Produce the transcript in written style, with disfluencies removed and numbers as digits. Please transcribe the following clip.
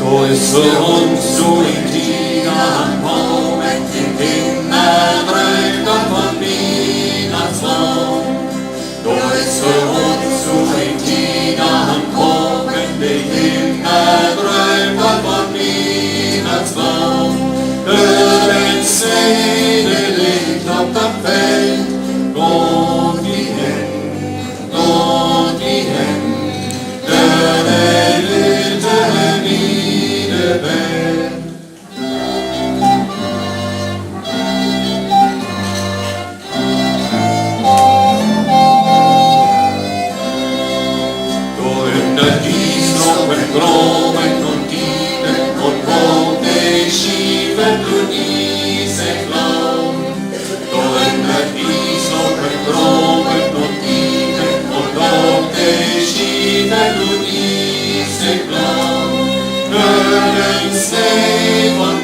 Toisse uns du in dina moment in himmel von Weihnachtsbaum. Toisse uns du in dina moment in himmel von Weihnachtsbaum. Hör den Sehnelicht auf der Feld, Gott die Hände, Gott die Hände, der Lüte niederwelt. Då under isloppen gråmen och tiden och på dig skiven du isek lam. Då under isloppen gråmen och tiden och på dig skiven du isek lam. Hör den Stefan